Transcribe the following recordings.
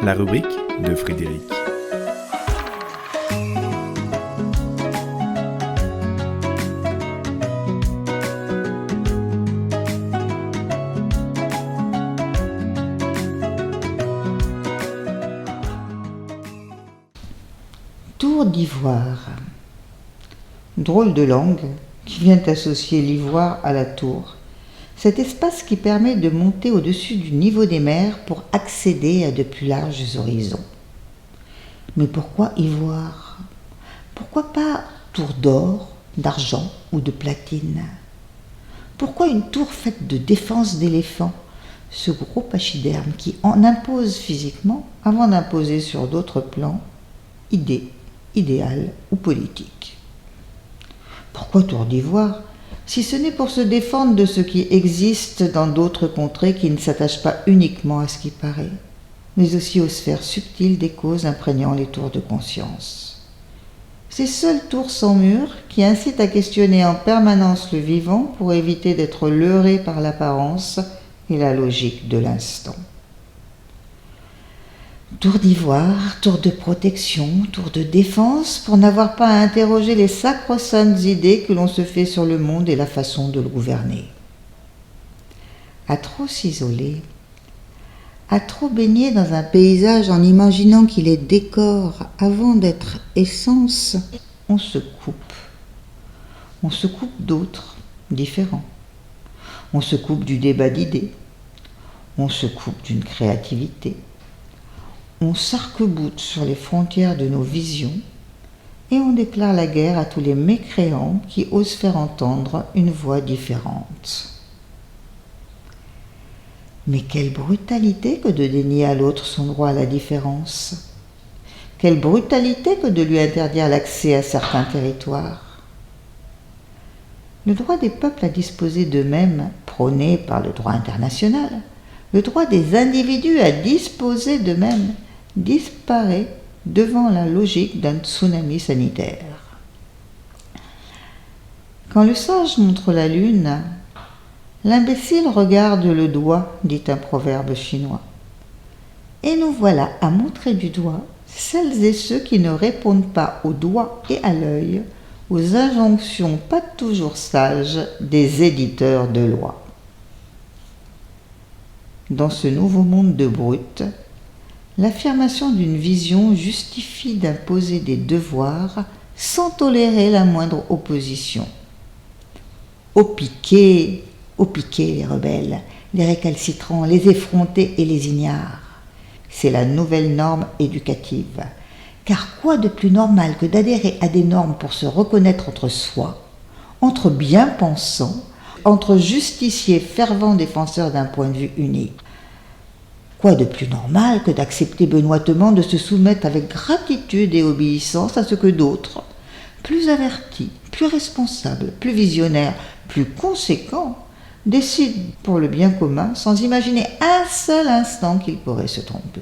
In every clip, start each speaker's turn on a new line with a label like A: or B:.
A: La rubrique de Frédéric.
B: Tour d'ivoire. Drôle de langue qui vient associer l'ivoire à la tour. Cet espace qui permet de monter au-dessus du niveau des mers pour accéder à de plus larges horizons. Mais pourquoi ivoire ? Pourquoi pas tour d'or, d'argent ou de platine ? Pourquoi une tour faite de défense d'éléphants, ce gros pachyderme qui en impose physiquement avant d'imposer sur d'autres plans, idées, idéal ou politique. Pourquoi tour d'ivoire, si ce n'est pour se défendre de ce qui existe dans d'autres contrées qui ne s'attachent pas uniquement à ce qui paraît, mais aussi aux sphères subtiles des causes imprégnant les tours de conscience. Ces seules tours sans mur qui incitent à questionner en permanence le vivant pour éviter d'être leurré par l'apparence et la logique de l'instant. Tour d'ivoire, tour de protection, tour de défense, pour n'avoir pas à interroger les sacro-saintes idées que l'on se fait sur le monde et la façon de le gouverner. À trop s'isoler, à trop baigner dans un paysage en imaginant qu'il est décor avant d'être essence, on se coupe. On se coupe d'autres, différents. On se coupe du débat d'idées. On se coupe d'une créativité. On s'arc-boute sur les frontières de nos visions et on déclare la guerre à tous les mécréants qui osent faire entendre une voix différente. Mais quelle brutalité que de dénier à l'autre son droit à la différence. Quelle brutalité que de lui interdire l'accès à certains territoires. Le droit des peuples à disposer d'eux-mêmes, prôné par le droit international, le droit des individus à disposer d'eux-mêmes, disparaît devant la logique d'un tsunami sanitaire. Quand le sage montre la lune, l'imbécile regarde le doigt, dit un proverbe chinois. Et nous voilà à montrer du doigt celles et ceux qui ne répondent pas au doigt et à l'œil aux injonctions pas toujours sages des éditeurs de lois. Dans ce nouveau monde de brutes, l'affirmation d'une vision justifie d'imposer des devoirs sans tolérer la moindre opposition. Au piquet les rebelles, les récalcitrants, les effrontés et les ignares. C'est la nouvelle norme éducative. Car quoi de plus normal que d'adhérer à des normes pour se reconnaître entre soi, entre bien-pensants, entre justiciers fervents défenseurs d'un point de vue unique. Quoi de plus normal que d'accepter benoîtement de se soumettre avec gratitude et obéissance à ce que d'autres, plus avertis, plus responsables, plus visionnaires, plus conséquents, décident pour le bien commun sans imaginer un seul instant qu'ils pourraient se tromper.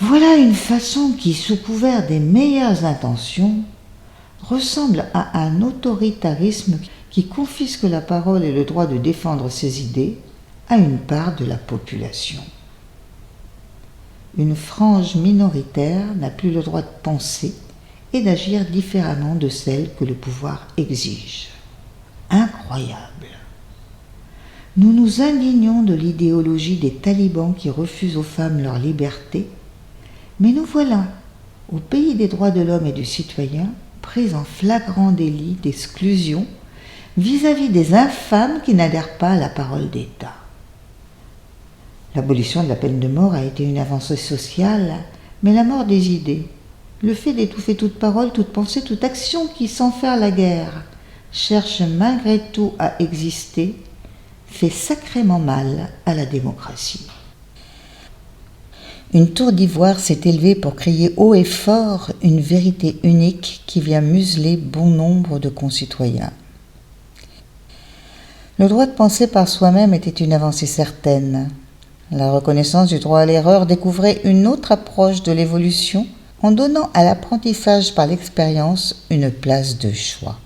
B: Voilà une façon qui, sous couvert des meilleures intentions, ressemble à un autoritarisme qui confisque la parole et le droit de défendre ses idées à une part de la population. Une frange minoritaire n'a plus le droit de penser et d'agir différemment de celle que le pouvoir exige. Incroyable. Nous nous indignons de l'idéologie des talibans qui refusent aux femmes leur liberté, mais nous voilà, au pays des droits de l'homme et du citoyen, pris en flagrant délit d'exclusion vis-à-vis des infâmes qui n'adhèrent pas à la parole d'État. L'abolition de la peine de mort a été une avancée sociale, mais la mort des idées, le fait d'étouffer toute parole, toute pensée, toute action qui, sans faire la guerre, cherche malgré tout à exister, fait sacrément mal à la démocratie. Une tour d'ivoire s'est élevée pour crier haut et fort une vérité unique qui vient museler bon nombre de concitoyens. Le droit de penser par soi-même était une avancée certaine. La reconnaissance du droit à l'erreur découvrait une autre approche de l'évolution en donnant à l'apprentissage par l'expérience une place de choix.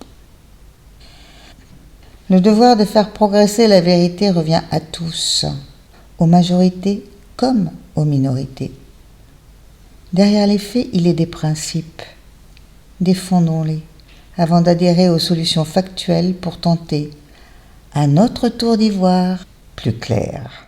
B: Le devoir de faire progresser la vérité revient à tous, aux majorités comme aux minorités. Derrière les faits, il est des principes. Défendons-les avant d'adhérer aux solutions factuelles pour tenter, à notre tour d'y voir plus clair.